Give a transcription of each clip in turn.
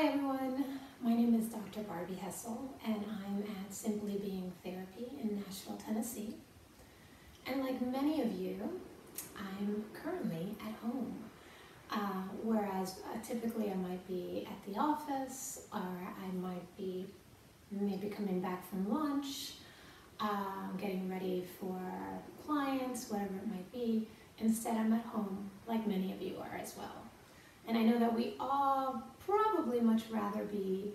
Hi everyone, my name is Dr. Barbie Hessel and I'm at Simply Being Therapy in Nashville, Tennessee. And like many of you, I'm currently at home. Whereas typically I might be at the office, or I might be maybe coming back from lunch, getting ready for clients, whatever it might be. Instead, I'm at home, like many of you are as well. And I know that we all probably much rather be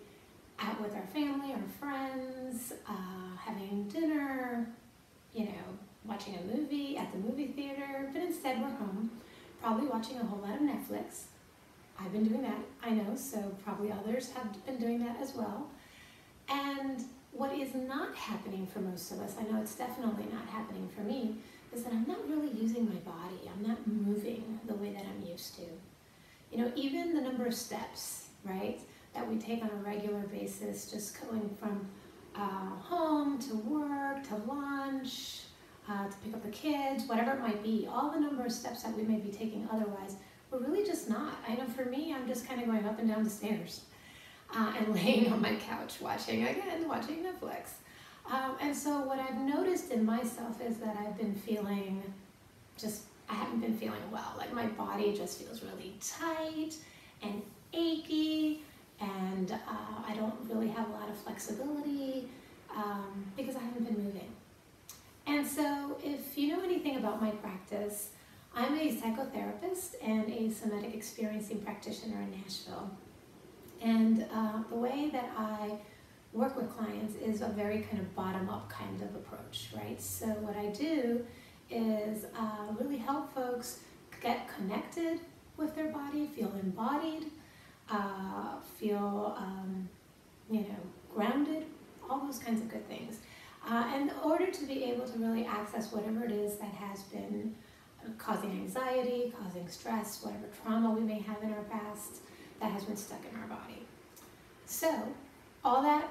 out with our family, our friends, having dinner, watching a movie at the movie theater, but instead we're home, probably watching a whole lot of Netflix. I've been doing that, I know, so probably others have been doing that as well. And what is not happening for most of us, I know it's definitely not happening for me, is that I'm not really using my body. I'm not moving the way that I'm used to. Even the number of steps, right, that we take on a regular basis, just going from home to work, to lunch, to pick up the kids, whatever it might be, all the number of steps that we may be taking otherwise, we're really just not. I know for me, I'm just kind of going up and down the stairs and laying on my couch watching Netflix. And so what I've noticed in myself is that I've been feeling I haven't been feeling well. Like my body just feels really tight and achy, and I don't really have a lot of flexibility because I haven't been moving. And so if you know anything about my practice, I'm a psychotherapist and a Somatic Experiencing practitioner in Nashville. And the way that I work with clients is a very kind of bottom-up kind of approach, right? So what I do is really help folks get connected with their body, feel embodied, feel grounded, all those kinds of good things. In order to be able to really access whatever it is that has been causing anxiety, causing stress, whatever trauma we may have in our past that has been stuck in our body. So, all that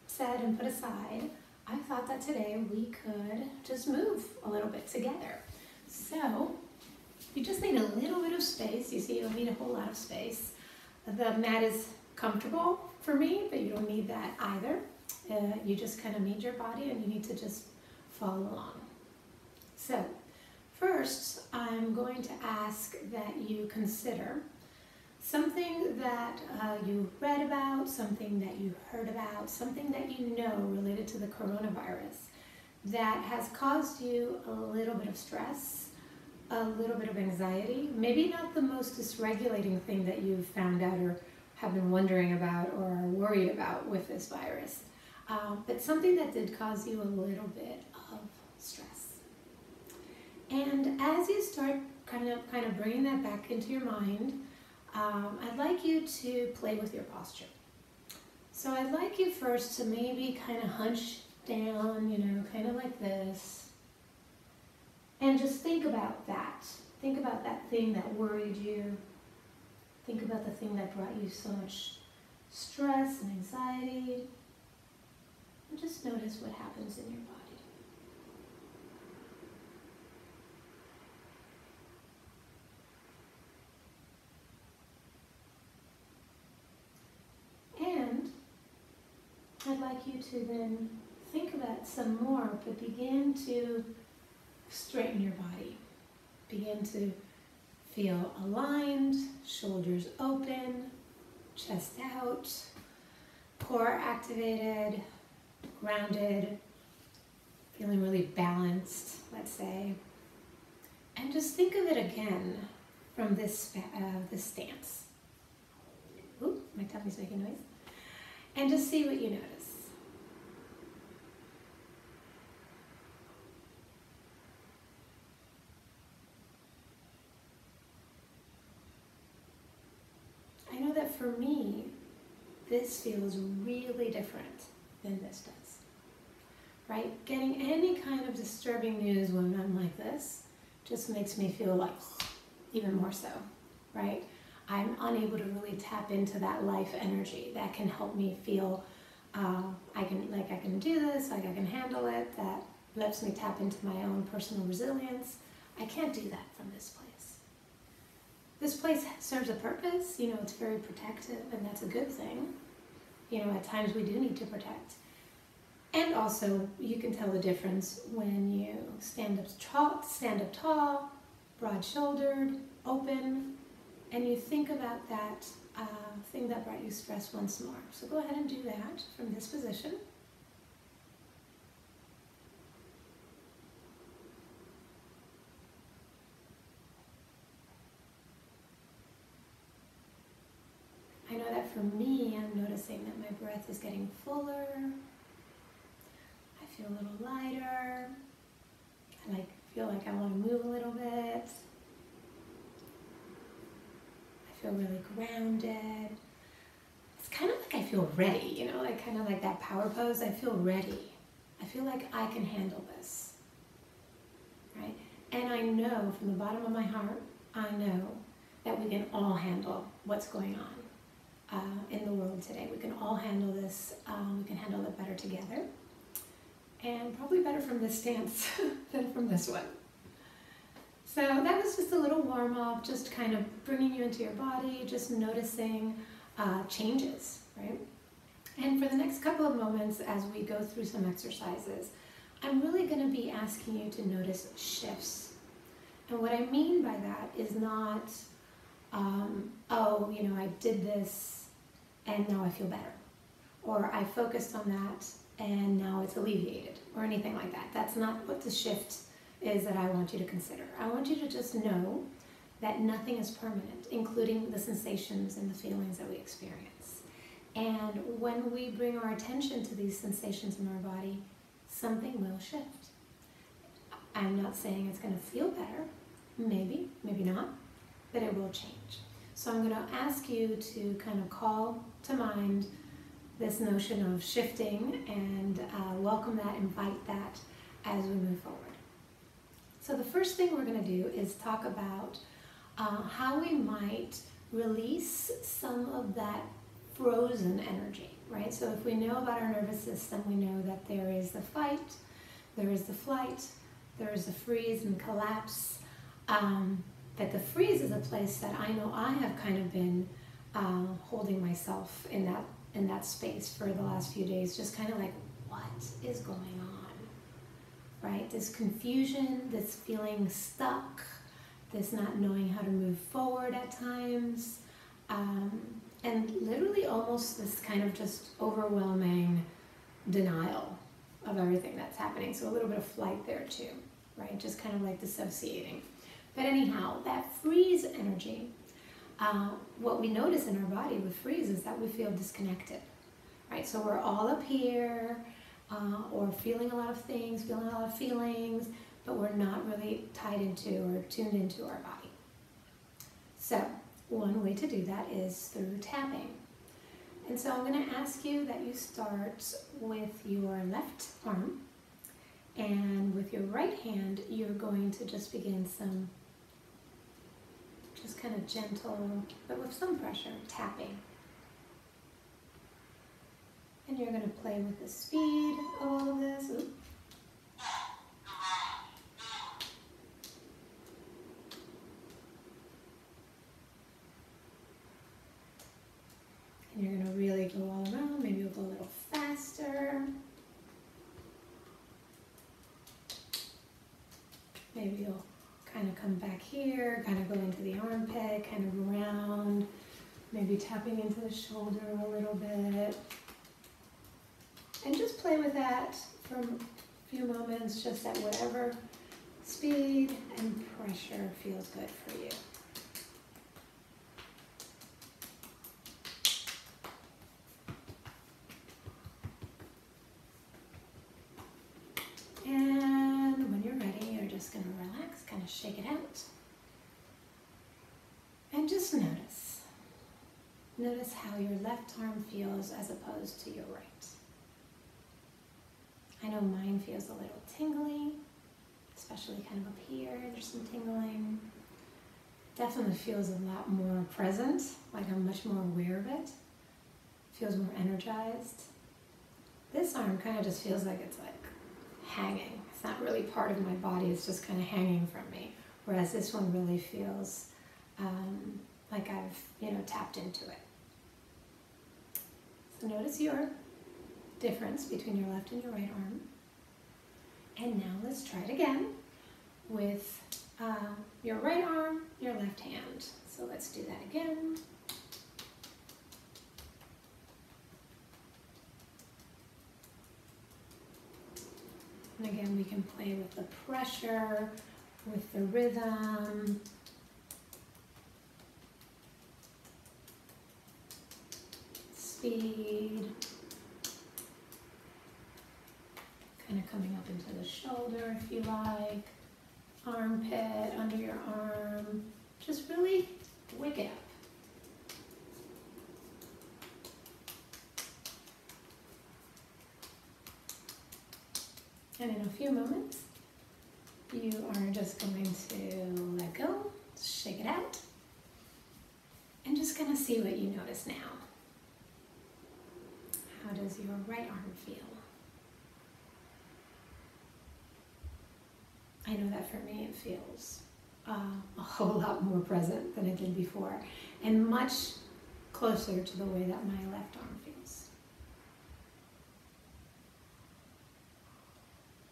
said and put aside, I thought that today we could just move a little bit together. So, you just need a little bit of space. You see, you don't need a whole lot of space. The mat is comfortable for me, but you don't need that either. You just kind of need your body and you need to just follow along. So, first, I'm going to ask that you consider something that you read about, something that you heard about, something that you know related to the coronavirus that has caused you a little bit of stress, a little bit of anxiety, maybe not the most dysregulating thing that you've found out or have been wondering about or are worried about with this virus, but something that did cause you a little bit of stress. And as you start kind of bringing that back into your mind, I'd like you to play with your posture. So I'd like you first to maybe kind of hunch down, kind of like this. And just think about that. Think about that thing that worried you. Think about the thing that brought you so much stress and anxiety. And just notice what happens in your body. I'd like you to then think about some more, but begin to straighten your body. Begin to feel aligned, shoulders open, chest out, core activated, grounded, feeling really balanced, let's say. And just think of it again from this stance. Ooh, my tummy's making noise. And just see what you notice. I know that for me, this feels really different than this does, right? Getting any kind of disturbing news when I'm like this just makes me feel like even more so, right? I'm unable to really tap into that life energy that can help me feel I can do this, like I can handle it, that lets me tap into my own personal resilience. I can't do that from this place. This place serves a purpose, it's very protective, and that's a good thing. At times we do need to protect. And also, you can tell the difference when you stand up tall, broad-shouldered, open, and you think about that thing that brought you stress once more. So go ahead and do that from this position. I know that for me, I'm noticing that my breath is getting fuller. I feel a little lighter. I feel like I want to move a little bit. I feel really grounded. It's kind of like I feel ready, kind of like that power pose. I feel ready. I feel like I can handle this, right? And I know from the bottom of my heart, I know that we can all handle what's going on in the world today. We can all handle this. We can handle it better together, and probably better from this stance than from this one. So that was just a little warm up, just kind of bringing you into your body, just noticing changes, right? And for the next couple of moments, as we go through some exercises, I'm really going to be asking you to notice shifts. And what I mean by that is not, I did this and now I feel better. Or I focused on that and now it's alleviated, or anything like that. That's not what the shift is that I want you to consider. I want you to just know that nothing is permanent, including the sensations and the feelings that we experience. And when we bring our attention to these sensations in our body, something will shift. I'm not saying it's going to feel better. Maybe, maybe not, but it will change. So I'm going to ask you to kind of call to mind this notion of shifting and welcome that, invite that as we move forward. So the first thing we're going to do is talk about how we might release some of that frozen energy, right? So if we know about our nervous system, we know that there is the fight, there is the flight, there is the freeze and collapse. That the freeze is a place that I know I have kind of been holding myself in that space for the last few days, just kind of like, what is going on, right? This confusion, this feeling stuck, this not knowing how to move forward at times, and literally almost this kind of just overwhelming denial of everything that's happening. So a little bit of flight there too, right? Just kind of like dissociating. But anyhow, that freeze energy, what we notice in our body with freeze is that we feel disconnected, right? So we're all up here, or feeling a lot of things, feeling a lot of feelings, but we're not really tied into or tuned into our body. So one way to do that is through tapping. And so I'm going to ask you that you start with your left arm, and with your right hand, you're going to just begin some just kind of gentle, but with some pressure, tapping. And you're going to play with the speed of all of this. Oops. And you're going to really go all around. Maybe you'll go a little faster. Maybe you'll kind of come back here, kind of go into the armpit, kind of around, maybe tapping into the shoulder a little bit. And just play with that for a few moments, just at whatever speed and pressure feels good for you. Going to relax, kind of shake it out, and just notice. Notice how your left arm feels as opposed to your right. I know mine feels a little tingly, especially kind of up here. There's some tingling. Definitely feels a lot more present, like I'm much more aware of it. Feels more energized. This arm kind of just feels like it's like hanging. It's not really part of my body, it's just kind of hanging from me. Whereas this one really feels like I've, tapped into it. So notice your difference between your left and your right arm. And now let's try it again with your right arm, your left hand. So let's do that again. And again, we can play with the pressure, with the rhythm. Speed. Kind of coming up into the shoulder if you like. Armpit, under your arm. Just really wake it up. And in a few moments, you are just going to let go, shake it out, and just gonna see what you notice now. How does your right arm feel? I know that for me it feels a whole lot more present than it did before, and much closer to the way that my left arm feels.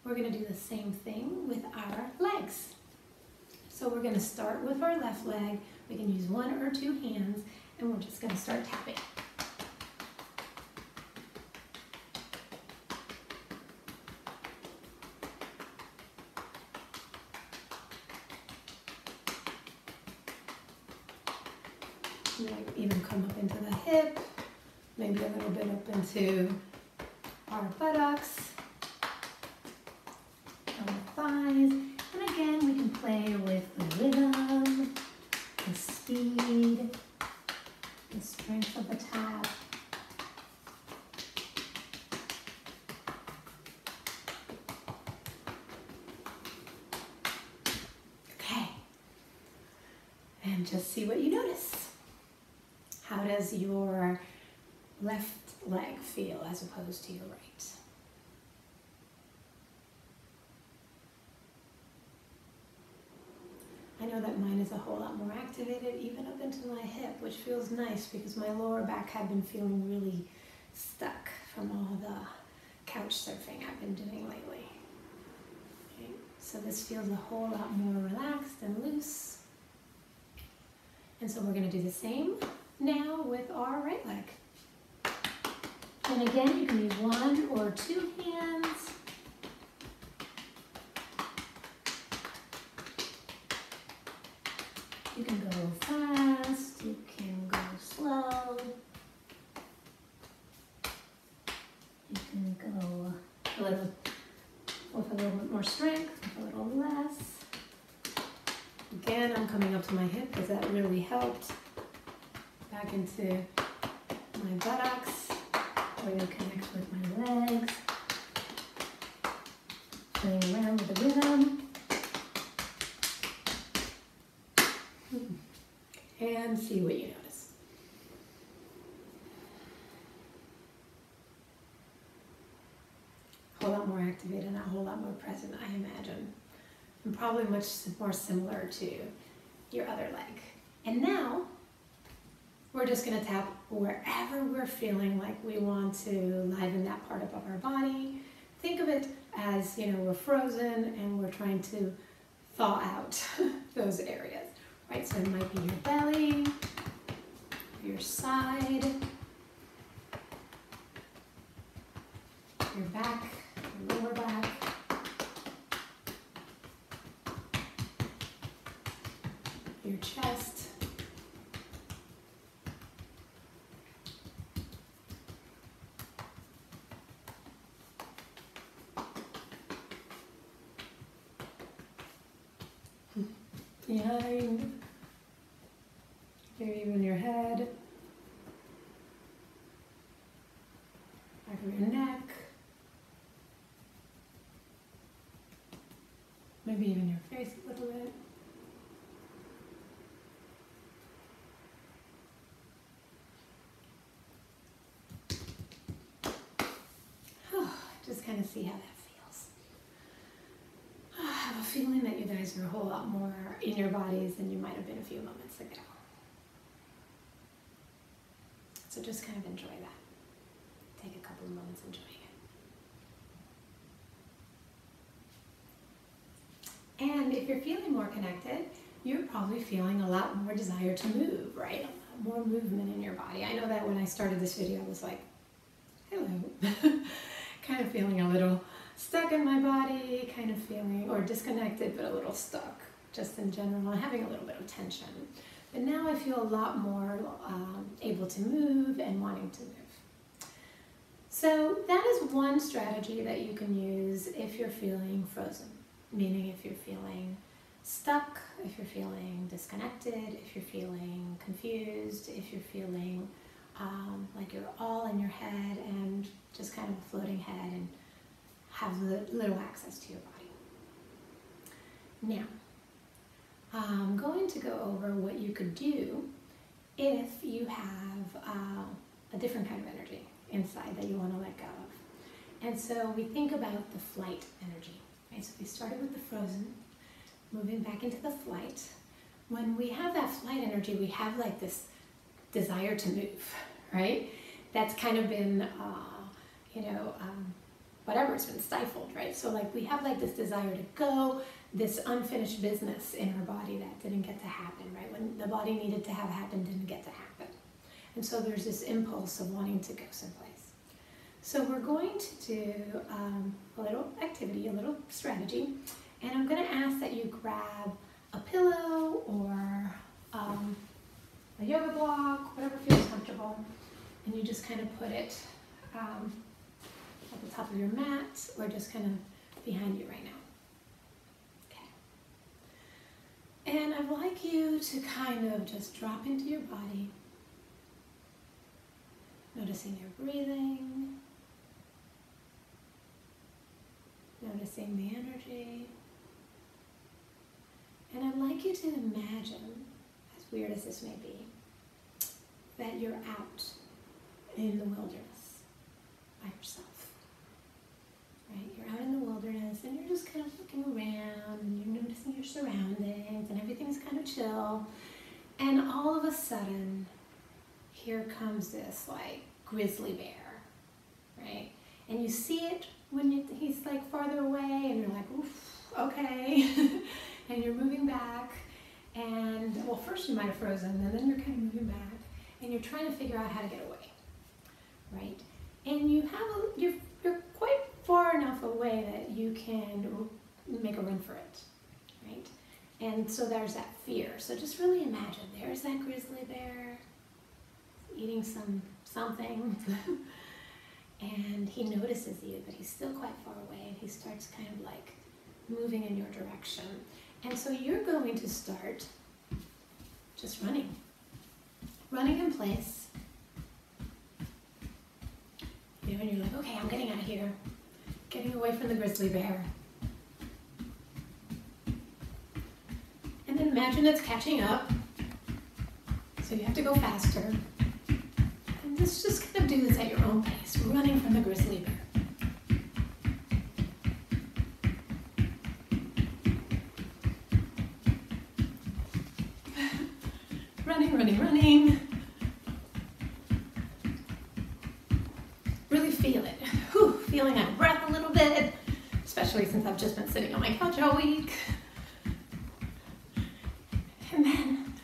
We're going to do the same thing with our legs. So we're going to start with our left leg. We can use one or two hands, and we're just going to start tapping. You might even come up into the hip, maybe a little bit up into our buttocks, our thighs. And again, we can play with the rhythm, the speed, the strength of the tap. Okay, and just see what you notice. How does your left leg feel as opposed to your right? I know that mine is a whole lot more activated, even up into my hip, which feels nice because my lower back had been feeling really stuck from all the couch surfing I've been doing lately. Okay. So this feels a whole lot more relaxed and loose. And so we're going to do the same now with our right leg. And again, you can use one or two hands. You can go fast, you can go slow. You can go with a little bit more strength, with a little less. Again, I'm coming up to my hip because that really helped. Back into my buttocks, really connect with my legs, playing around with the rhythm, and see what you notice. A whole lot more activated, a whole lot more present, I imagine, and probably much more similar to your other leg. And now, we're just going to tap wherever we're feeling like we want to liven that part of our body. Think of it as, we're frozen and we're trying to thaw out those areas, right? So it might be your belly, your side, your back, your lower back, your chest, behind, maybe even your head, back of your neck, maybe even your face a little bit. Just kind of see how that feels. I have a feeling that you guys are a whole lot more in your bodies than you might have been a few moments ago. So just kind of enjoy that. Take a couple of moments enjoying it. And if you're feeling more connected, you're probably feeling a lot more desire to move, right? A lot more movement in your body. I know that when I started this video, I was like, hello. Kind of feeling a little stuck in my body, kind of feeling, or disconnected, but a little stuck, just in general, having a little bit of tension. But now I feel a lot more able to move and wanting to move. So that is one strategy that you can use if you're feeling frozen, meaning if you're feeling stuck, if you're feeling disconnected, if you're feeling confused, if you're feeling like you're all in your head and just kind of a floating head and have little access to your body. Now, I'm going to go over what you could do if you have a different kind of energy inside that you want to let go of. And so we think about the flight energy, right? So we started with the frozen, moving back into the flight. When we have that flight energy, we have like this desire to move, right? That's kind of been, whatever, it's been stifled, right? So like we have like this desire to go, this unfinished business in our body that didn't get to happen, right? When the body needed to have happened, didn't get to happen. And so there's this impulse of wanting to go someplace. So we're going to do a little activity, a little strategy, and I'm going to ask that you grab a pillow or a yoga block, whatever feels comfortable, and you just kind of put it at the top of your mat or just kind of behind you right now. Okay. And I'd like you to kind of just drop into your body, noticing your breathing, noticing the energy. And I'd like you to imagine, as weird as this may be, that you're out in the wilderness by yourself. Right? You're out in the wilderness and you're just kind of looking around and you're noticing your surroundings and everything's kind of chill. And all of a sudden, here comes this like grizzly bear, right? And you see it when he's like farther away and you're like, oof, okay. And you're moving back and, well, first you might have frozen and then you're kind of moving back and you're trying to figure out how to get away, right? And you have you're quite far enough away that you can make a run for it, right? And so there's that fear. So just really imagine there's that grizzly bear eating something and he notices you, but he's still quite far away and he starts kind of like moving in your direction. And so you're going to start just running in place. You know, and you're like, okay, I'm getting out of here, getting away from the grizzly bear. And then imagine it's catching up, so you have to go faster. And just kind of do this at your own pace, running from the grizzly bear. Running. Really feel it. Whew, feeling out of breath a little bit, especially since I've just been sitting on my couch all week. And then,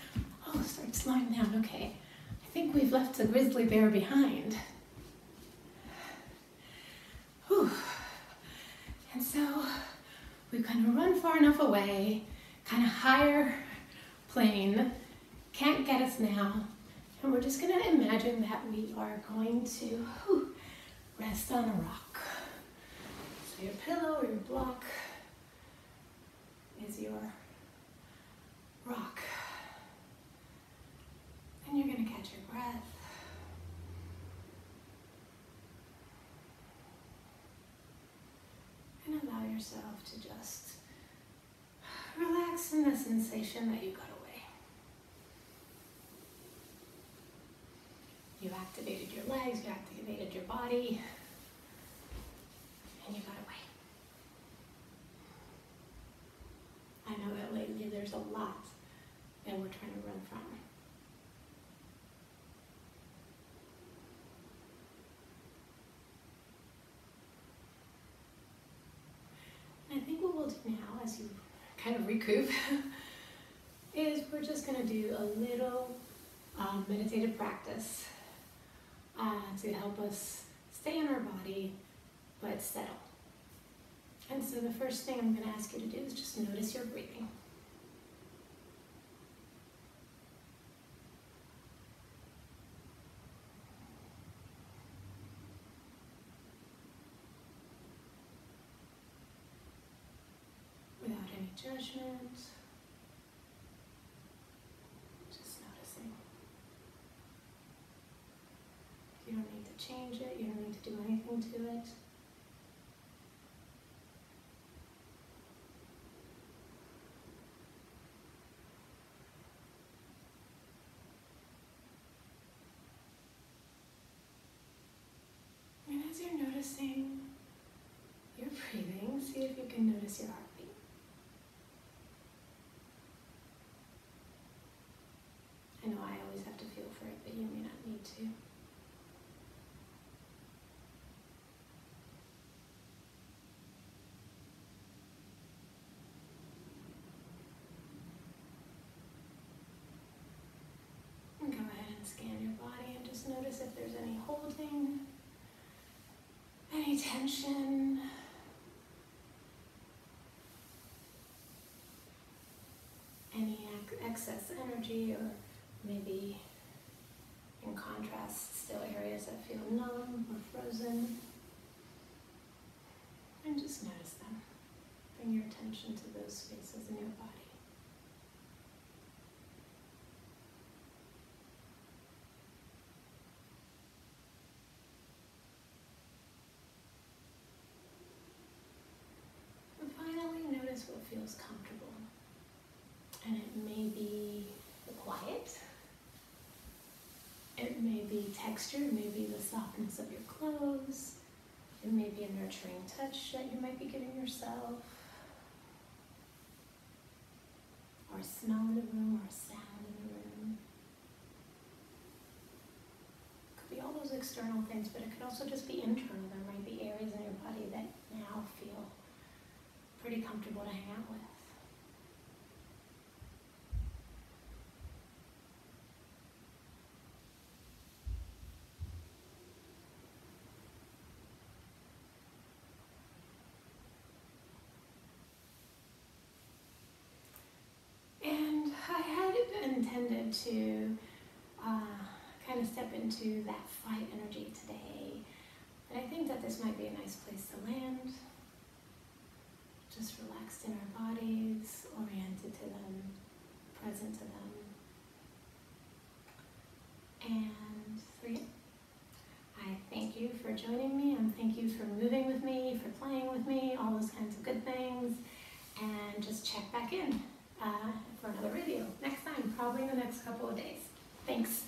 start slowing down. Okay, I think we've left the grizzly bear behind. Whew. And so we kind of run far enough away, kind of higher plane, can't get us now. And we're just going to imagine that we are going to rest on a rock. So your pillow or your block is your rock. And you're going to catch your breath. And allow yourself to just relax in the sensation that you got away. You activated your legs, you activated your body, and you got away. that we're trying to run from. And I think what we'll do now, as you kind of recoup, is we're just going to do a little meditative practice to help us stay in our body but settle. And so the first thing I'm going to ask you to do is just notice your breathing. Without any judgment, just noticing. You don't need to change it, you don't need to do anything to it. And as you're noticing your breathing, see if you can notice your heartbeat. I know I always have to feel for it, but you may not need to. And go ahead and scan your body and just notice if there's any holding, any tension, any excess energy, or maybe in contrast, still areas that feel numb or frozen. And just notice them. Bring your attention to those spaces in your body. And finally, notice what feels comfortable. And it may be the quiet. It may be texture, it may be the softness of your clothes. It may be a nurturing touch that you might be giving yourself. Or a smell in the room, or a sound in the room. It could be all those external things, but it could also just be internal. There might be areas in your body that now feel pretty comfortable to hang out with. Intended to kind of step into that fight energy today. And I think that this might be a nice place to land. Just relaxed in our bodies, oriented to them, present to them. And so yeah, I thank you for joining me, and thank you for moving with me, for playing with me, all those kinds of good things. And just check back in for another video next time, probably in the next couple of days. Thanks.